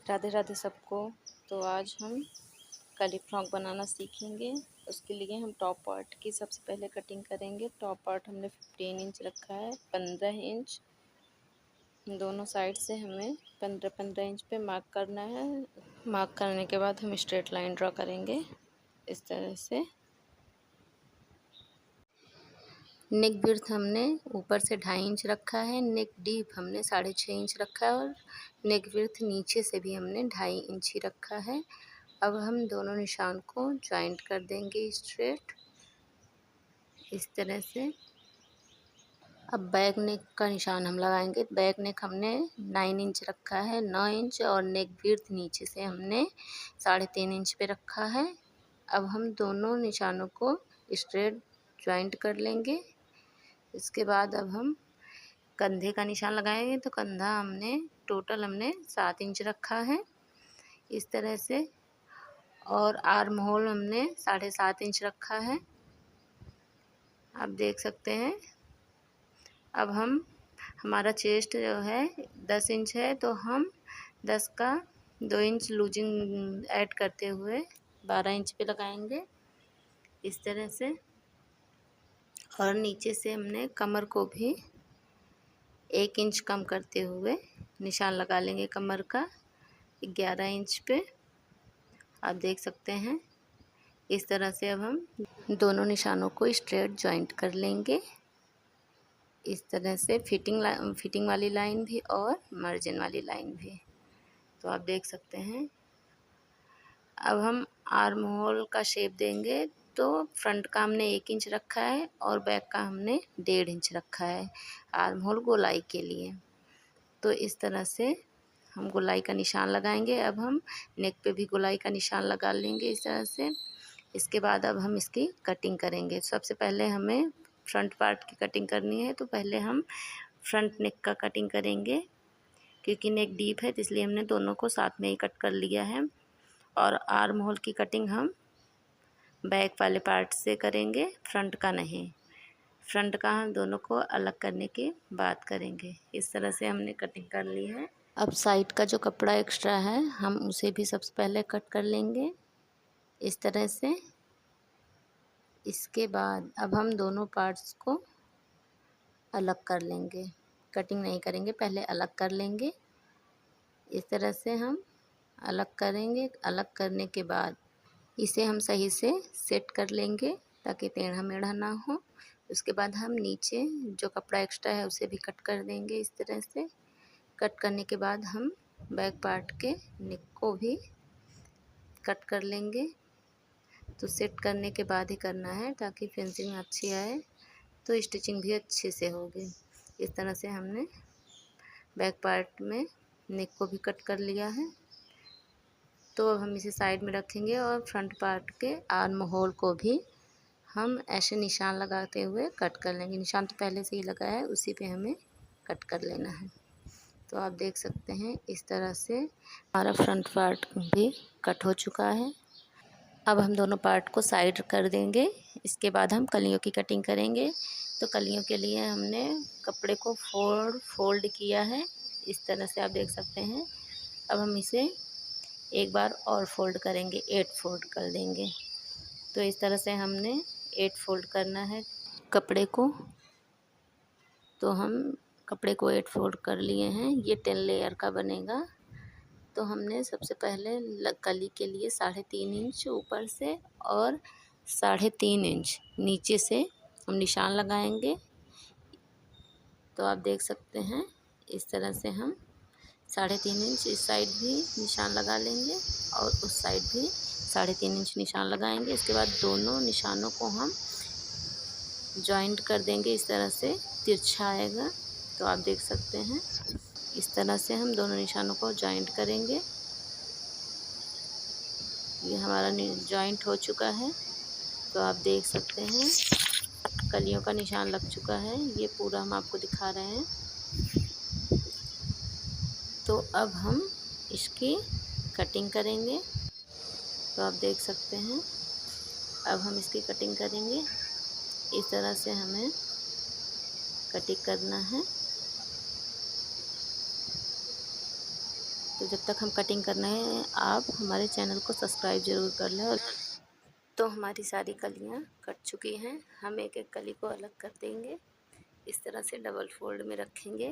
राधे राधे सबको। तो आज हम कली फ्रॉक बनाना सीखेंगे। उसके लिए हम टॉप पार्ट की सबसे पहले कटिंग करेंगे। टॉप पार्ट हमने 15 इंच रखा है। 15 इंच दोनों साइड से हमें 15-15 इंच पे मार्क करना है। मार्क करने के बाद हम स्ट्रेट लाइन ड्रॉ करेंगे इस तरह से। नेक विड्थ हमने ऊपर से 2.5 इंच रखा है। नेक डीप हमने 6.5 इंच रखा है और नेक विड्थ नीचे से भी हमने 2.5 इंच ही रखा है। अब हम दोनों निशान को जॉइंट कर देंगे स्ट्रेट इस तरह से। अब बैक नेक का निशान हम लगाएंगे। बैक नेक हमने 9 इंच रखा है, 9 इंच, और नेक विड्थ नीचे से हमने 3.5 इंच पे रखा है। अब हम दोनों निशानों को स्ट्रेट जॉइंट कर लेंगे। इसके बाद अब हम कंधे का निशान लगाएंगे। तो कंधा हमने टोटल 7 इंच रखा है इस तरह से, और आर्म होल हमने 7.5 इंच रखा है, आप देख सकते हैं। अब हमारा चेस्ट जो है 10 इंच है, तो हम 10 का 2 इंच लूजिंग ऐड करते हुए 12 इंच पे लगाएंगे इस तरह से। और नीचे से हमने कमर को भी 1 इंच कम करते हुए निशान लगा लेंगे कमर का 11 इंच पे, आप देख सकते हैं। इस तरह से अब हम दोनों निशानों को स्ट्रेट जॉइंट कर लेंगे इस तरह से। फिटिंग वाली लाइन भी और मार्जिन वाली लाइन भी, तो आप देख सकते हैं। अब हम आर्म होल का शेप देंगे। तो फ्रंट का हमने 1 इंच रखा है और बैक का हमने 1.5 इंच रखा है आर्म होल गोलाई के लिए। तो इस तरह से हम गोलाई का निशान लगाएंगे। अब हम नेक पे भी गोलाई का निशान लगा लेंगे इस तरह से। इसके बाद अब हम इसकी कटिंग करेंगे। सबसे पहले हमें फ्रंट पार्ट की कटिंग करनी है, तो पहले हम फ्रंट नेक का कटिंग करेंगे। क्योंकि नेक डीप है तो इसलिए हमने दोनों को साथ में ही कट कर लिया है। और आर्म होल की कटिंग हम बैक वाले पार्ट से करेंगे, फ्रंट का नहीं। फ्रंट का हम दोनों को अलग करने के बाद करेंगे। इस तरह से हमने कटिंग कर ली है। अब साइड का जो कपड़ा एक्स्ट्रा है हम उसे भी सबसे पहले कट कर लेंगे इस तरह से। इसके बाद अब हम दोनों पार्ट्स को अलग कर लेंगे, कटिंग नहीं करेंगे, पहले अलग कर लेंगे। इस तरह से हम अलग करेंगे। अलग करने के बाद इसे हम सही से सेट कर लेंगे ताकि टेढ़ा मेढ़ा ना हो। उसके बाद हम नीचे जो कपड़ा एक्स्ट्रा है उसे भी कट कर देंगे इस तरह से। कट करने के बाद हम बैक पार्ट के नेक को भी कट कर लेंगे। तो सेट करने के बाद ही करना है ताकि फिनिशिंग अच्छी आए, तो स्टिचिंग भी अच्छे से होगी। इस तरह से हमने बैक पार्ट में नेक को भी कट कर लिया है। तो अब हम इसे साइड में रखेंगे और फ्रंट पार्ट के आर्म होल को भी हम ऐसे निशान लगाते हुए कट कर लेंगे। निशान तो पहले से ही लगा है, उसी पे हमें कट कर लेना है। तो आप देख सकते हैं इस तरह से हमारा फ्रंट पार्ट भी कट हो चुका है। अब हम दोनों पार्ट को साइड कर देंगे। इसके बाद हम कलियों की कटिंग करेंगे। तो कलियों के लिए हमने कपड़े को फोल्ड किया है इस तरह से, आप देख सकते हैं। अब हम इसे एक बार और फोल्ड करेंगे, 8 फोल्ड कर देंगे। तो इस तरह से हमने 8 फोल्ड करना है कपड़े को। तो हम कपड़े को 8 फोल्ड कर लिए हैं। ये 10 लेयर का बनेगा। तो हमने सबसे पहले कली के लिए 3.5 इंच ऊपर से और 3.5 इंच नीचे से हम निशान लगाएंगे। तो आप देख सकते हैं इस तरह से हम 3.5 इंच इस साइड भी निशान लगा लेंगे और उस साइड भी 3.5 इंच निशान लगाएंगे। इसके बाद दोनों निशानों को हम जॉइंट कर देंगे इस तरह से, तिरछा आएगा। तो आप देख सकते हैं इस तरह से हम दोनों निशानों को जॉइंट करेंगे। ये हमारा जॉइंट हो चुका है। तो आप देख सकते हैं कलियों का निशान लग चुका है। ये पूरा हम आपको दिखा रहे हैं। तो अब हम इसकी कटिंग करेंगे। तो आप देख सकते हैं अब हम इसकी कटिंग करेंगे। इस तरह से हमें कटिंग करना है। तो जब तक हम कटिंग कर रहे हैं आप हमारे चैनल को सब्सक्राइब ज़रूर कर लें। और तो हमारी सारी कलियाँ कट चुकी हैं। हम एक एक कली को अलग कर देंगे। इस तरह से डबल फोल्ड में रखेंगे।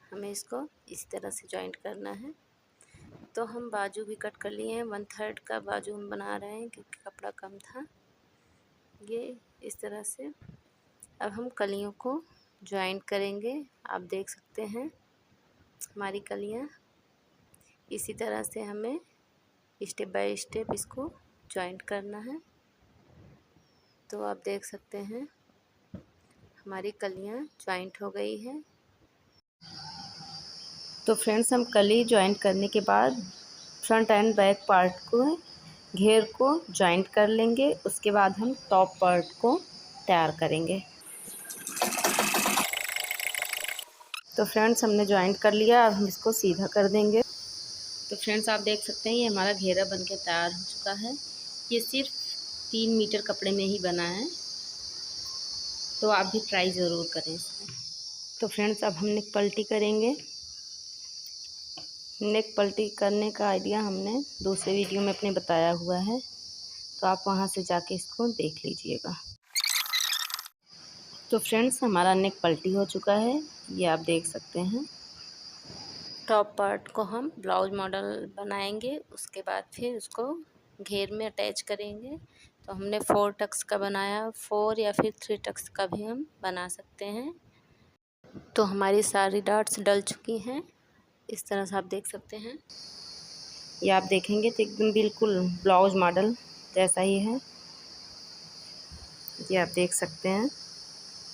हमें इसको इस तरह से जॉइंट करना है। तो हम बाजू भी कट कर लिए हैं। 1/3 का बाजू हम बना रहे हैं क्योंकि कपड़ा कम था। ये इस तरह से अब हम कलियों को जॉइंट करेंगे। आप देख सकते हैं हमारी कलियाँ इसी तरह से हमें स्टेप बाय स्टेप इसको जॉइंट करना है। तो आप देख सकते हैं हमारी कलियाँ जॉइंट हो गई है। तो फ्रेंड्स हम कली जॉइंट करने के बाद फ्रंट एंड बैक पार्ट को घेर को जॉइंट कर लेंगे। उसके बाद हम टॉप पार्ट को तैयार करेंगे। तो फ्रेंड्स हमने जॉइंट कर लिया। अब हम इसको सीधा कर देंगे। तो फ्रेंड्स आप देख सकते हैं ये हमारा घेरा बनके तैयार हो चुका है। ये सिर्फ 3 मीटर कपड़े में ही बना है, तो आप भी ट्राई ज़रूर करें इसमें। तो फ्रेंड्स अब हम नेक पल्टी करेंगे। नेक पल्टी करने का आइडिया हमने दूसरे वीडियो में अपने बताया हुआ है, तो आप वहां से जाके इसको देख लीजिएगा। तो फ्रेंड्स हमारा नेक पल्टी हो चुका है, ये आप देख सकते हैं। टॉप पार्ट को हम ब्लाउज मॉडल बनाएंगे, उसके बाद फिर उसको घेर में अटैच करेंगे। तो हमने 4 टक्स का बनाया, 4 या फिर 3 टक्स का भी हम बना सकते हैं। तो हमारी सारी डॉट्स डल चुकी हैं, इस तरह से आप देख सकते हैं। ये आप देखेंगे तो एकदम बिल्कुल ब्लाउज मॉडल जैसा ही है, ये आप देख सकते हैं।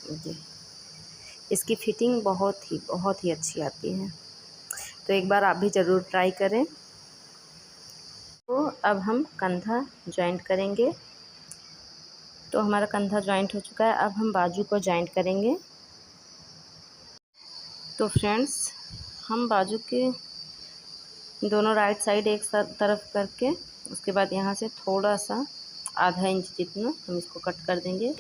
जी, इसकी फिटिंग बहुत ही अच्छी आती है, तो एक बार आप भी ज़रूर ट्राई करें। तो अब हम कंधा जॉइंट करेंगे। तो हमारा कंधा जॉइंट हो चुका है। अब हम बाजू को जॉइंट करेंगे। तो फ्रेंड्स हम बाजू के दोनों राइट साइड एक तरफ करके उसके बाद यहाँ से थोड़ा सा आधा इंच जितना हम इसको कट कर देंगे।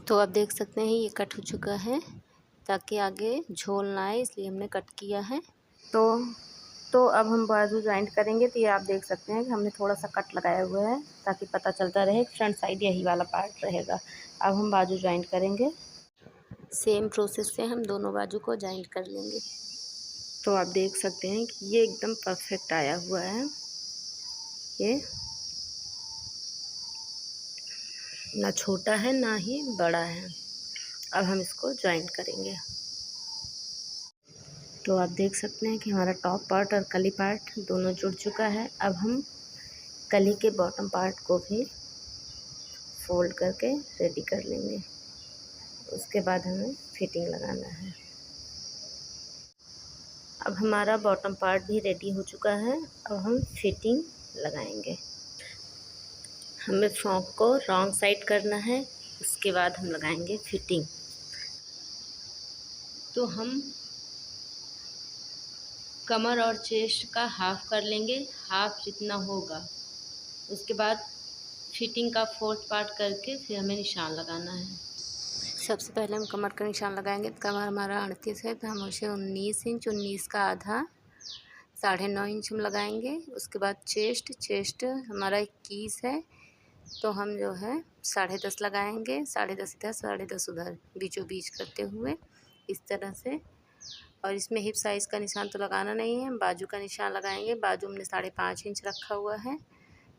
तो आप देख सकते हैं ये कट हो चुका है, ताकि आगे झोल ना आए इसलिए हमने कट किया है। तो अब हम बाजू जॉइंट करेंगे। तो ये आप देख सकते हैं कि हमने थोड़ा सा कट लगाया हुआ है, ताकि पता चलता रहे फ्रंट साइड यही वाला पार्ट रहेगा। अब हम बाजू जॉइंट करेंगे। सेम प्रोसेस से हम दोनों बाजू को जॉइंट कर लेंगे। तो आप देख सकते हैं कि ये एकदम परफेक्ट आया हुआ है। ये ना छोटा है ना ही बड़ा है। अब हम इसको जॉइंट करेंगे। तो आप देख सकते हैं कि हमारा टॉप पार्ट और कली पार्ट दोनों जुड़ चुका है। अब हम कली के बॉटम पार्ट को भी फोल्ड करके रेडी कर लेंगे। उसके बाद हमें फिटिंग लगाना है। अब हमारा बॉटम पार्ट भी रेडी हो चुका है। अब हम फिटिंग लगाएंगे। हमें फ्रॉक को रॉन्ग साइड करना है, उसके बाद हम लगाएंगे फिटिंग। तो हम कमर और चेस्ट का हाफ कर लेंगे, हाफ जितना होगा। उसके बाद फिटिंग का 4th पार्ट करके फिर हमें निशान लगाना है। सबसे पहले हम कमर का निशान लगाएंगे। तो कमर हमारा 38 है, तो हम उसे 19 इंच, 19 का आधा 9.5 इंच हम लगाएंगे। उसके बाद चेस्ट हमारा 21 है, तो हम जो है 10.5 लगाएंगे। 10.5 इधर 10.5 उधर, बीचों बीच करते हुए इस तरह से। और इसमें हिप साइज़ का निशान तो लगाना नहीं है, बाजू का निशान लगाएंगे। बाजू हमने 5.5 इंच रखा हुआ है,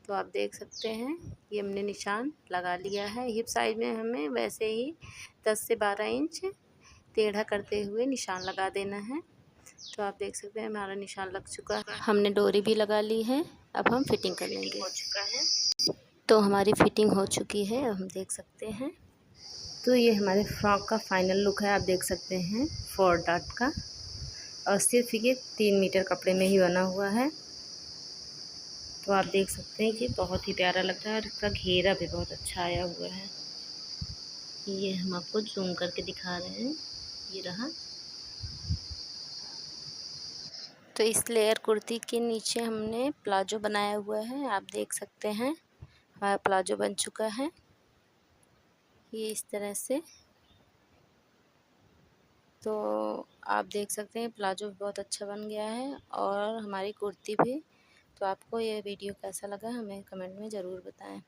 तो आप देख सकते हैं ये हमने निशान लगा लिया है। हिप साइज में हमें वैसे ही 10 से 12 इंच टेढ़ा करते हुए निशान लगा देना है। तो आप देख सकते हैं हमारा निशान लग चुका है। हमने डोरी भी लगा ली है। अब हम फिटिंग कर लेंगे। हो चुका है, तो हमारी फिटिंग हो चुकी है, अब हम देख सकते हैं। तो ये हमारे फ्रॉक का फाइनल लुक है, आप देख सकते हैं 4 डॉट का। और सिर्फ ये 3 मीटर कपड़े में ही बना हुआ है। तो आप देख सकते हैं कि बहुत ही प्यारा लगता है और इसका घेरा भी बहुत अच्छा आया हुआ है। ये हम आपको जूम करके दिखा रहे हैं, ये रहा। तो इस लेयर कुर्ती के नीचे हमने प्लाजो बनाया हुआ है, आप देख सकते हैं हमारा प्लाजो बन चुका है ये इस तरह से। तो आप देख सकते हैं प्लाजो भी बहुत अच्छा बन गया है और हमारी कुर्ती भी। तो आपको ये वीडियो कैसा लगा हमें कमेंट में ज़रूर बताएं।